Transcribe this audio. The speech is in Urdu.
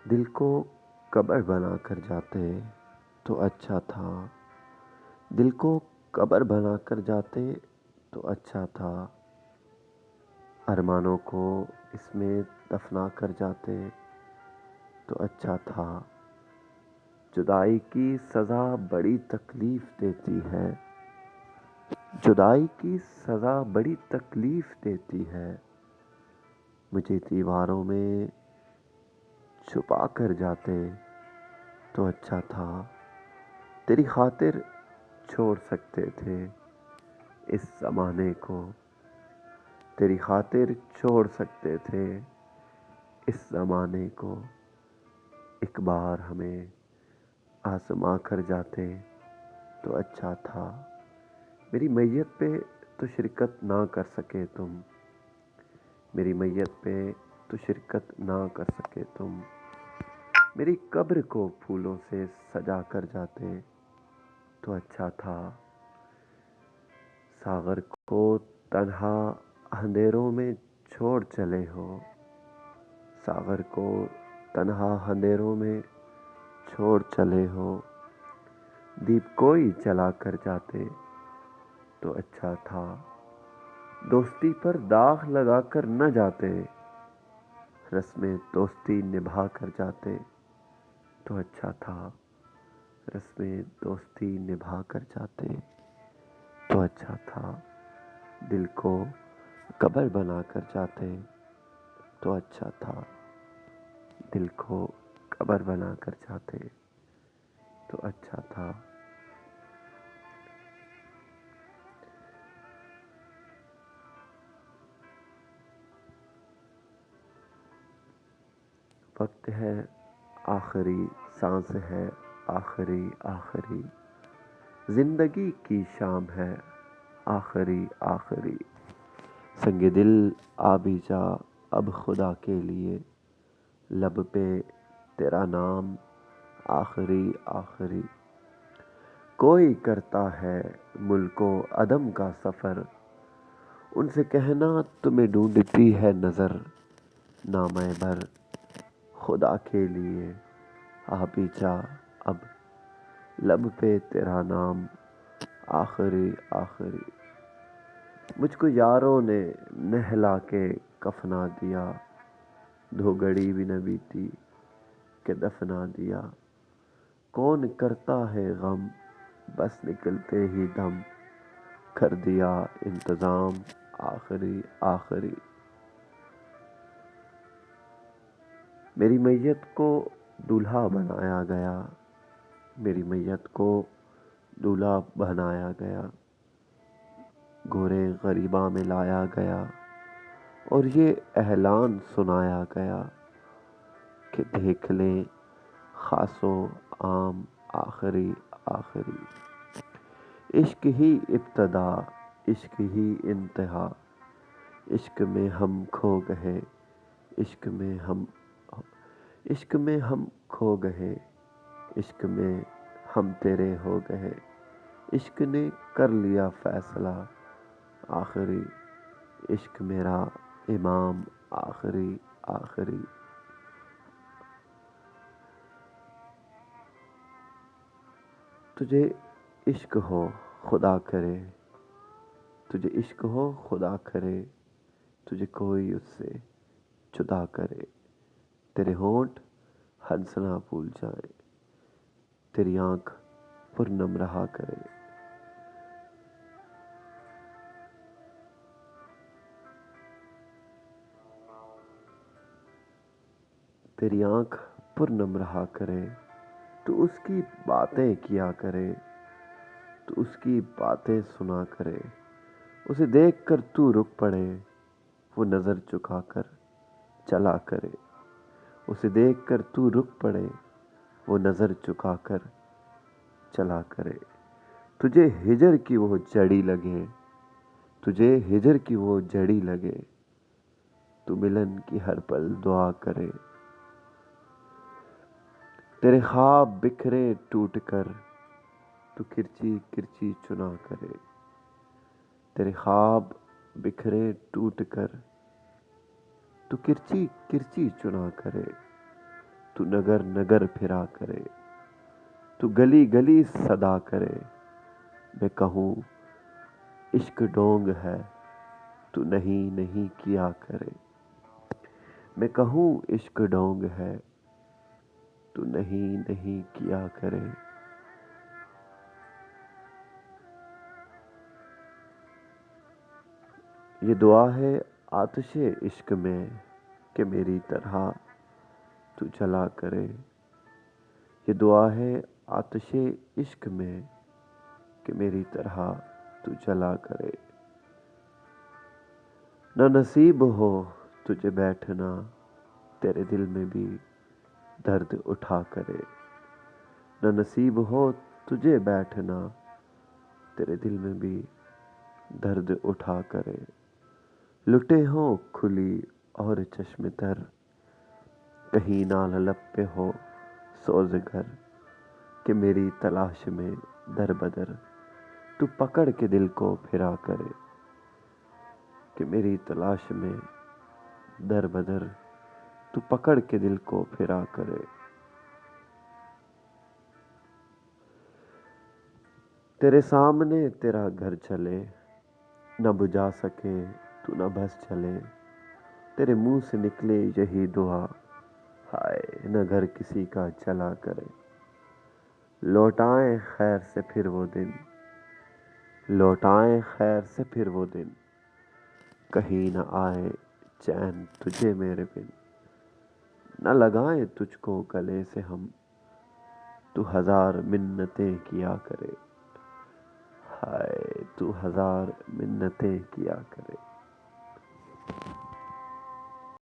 دل کو قبر بنا کر جاتے تو اچھا تھا، دل کو قبر بنا کر جاتے تو اچھا تھا، ارمانوں کو اس میں دفنا کر جاتے تو اچھا تھا۔ جدائی کی سزا بڑی تکلیف دیتی ہے، جدائی کی سزا بڑی تکلیف دیتی ہے، مجھے دیواروں میں چھپا کر جاتے تو اچھا تھا۔ تیری خاطر چھوڑ سکتے تھے اس زمانے کو، تیری خاطر چھوڑ سکتے تھے اس زمانے کو، ایک بار ہمیں آزما کر جاتے تو اچھا تھا۔ میری میت پہ تو شرکت نہ کر سکے تم، میری میت پہ تو شرکت نہ کر سکے تم، میری قبر کو پھولوں سے سجا کر جاتے تو اچھا تھا۔ ساغر کو تنہا اندھیروں میں چھوڑ چلے ہو، ساغر کو تنہا اندھیروں میں چھوڑ چلے ہو، دیپ کوئی جلا کر جاتے تو اچھا تھا۔ دوستی پر داغ لگا کر نہ جاتے، رسم دوستی نبھا کر جاتے تو اچھا تھا، رسم دوستی نبھا کر جاتے تو اچھا تھا۔ دل کو قبر بنا کر جاتے تو اچھا تھا، دل کو قبر بنا کر جاتے تو اچھا تھا۔ وقت ہے آخری سانس ہے، آخری آخری زندگی کی شام ہے، آخری آخری سنگ دل آ بھی جا اب خدا کے لیے، لب پہ تیرا نام آخری آخری۔ کوئی کرتا ہے ملک و عدم کا سفر، ان سے کہنا تمہیں ڈھونڈتی ہے نظر، نامہ بر خدا کے لیے آ بھی جا اب، لب پہ تیرا نام آخری آخری۔ مجھ کو یاروں نے نہلا کے کفنا دیا، دو گھڑی بھی نہ بیتی کہ دفنا دیا، کون کرتا ہے غم بس نکلتے ہی دم، کر دیا انتظام آخری آخری۔ میری میت کو دولہا بنایا گیا، میری میت کو دولہا بنایا گیا، گورے غریباں میں لایا گیا، اور یہ اعلان سنایا گیا کہ دیکھ لیں خاص و عام آخری آخری۔ عشق ہی ابتدا، عشق ہی انتہا، عشق میں ہم کھو گئے، عشق میں ہم کھو گئے، عشق میں ہم تیرے ہو گئے، عشق نے کر لیا فیصلہ آخری، عشق میرا امام آخری آخری۔ تجھے عشق ہو خدا کرے، تجھے عشق ہو خدا کرے، تجھے کوئی اس سے جدا کرے، تیرے ہونٹ ہنسنا بھول جائیں، تیری آنکھ پرنم رہا کرے، تیری آنکھ پرنم رہا کرے، تو اس کی باتیں کیا کرے، تو اس کی باتیں سنا کرے، اسے دیکھ کر تو رک پڑے، وہ نظر چکا کر چلا کرے، اسے دیکھ کر تو رک پڑے، وہ نظر چکا کر چلا کرے، تجھے ہجر کی وہ جڑی لگے، تجھے ہجر کی وہ جڑی لگے، تو ملن کی ہر پل دعا کرے، تیرے خواب بکھرے ٹوٹ کر تو کرچی کرچی چنا کرے، تیرے خواب بکھرے ٹوٹ کر تو کرچی کرچی چنا کرے، تو نگر نگر پھرا کرے، تو گلی گلی صدا کرے، میں کہوں عشق ڈونگ ہے تو نہیں نہیں کیا کرے، میں کہوں عشق ڈونگ ہے تو نہیں نہیں کیا کرے۔ یہ دعا ہے آتش عشق میں کہ میری طرح تو جلا کرے، یہ دعا ہے آتش عشق میں کہ میری طرح تو جلا کرے۔ نہ نصیب ہو تجھے بیٹھنا تیرے دل میں بھی درد اٹھا کرے، نہ نصیب ہو تجھے بیٹھنا تیرے دل میں بھی درد اٹھا کرے، لٹے ہوں کھلی اور چشم تر، کہیں نال لب پہ ہو سوزگر، کہ میری تلاش میں در بدر تو پکڑ کے دل کو پھرا کرے، کہ میری تلاش میں در بدر تو پکڑ کے دل کو پھرا کرے۔ تیرے سامنے تیرا گھر چلے، نہ بجھا سکے تو نہ بس چلے، تیرے منہ سے نکلے یہی دعا، ہائے نہ گھر کسی کا چلا کرے، لوٹائیں خیر سے پھر وہ دن، لوٹائیں خیر سے پھر وہ دن، کہیں نہ آئے چین تجھے میرے بن، نہ لگائیں تجھ کو گلے سے ہم، تو ہزار منتیں کیا کرے، ہائے تو ہزار منتیں کیا کرے۔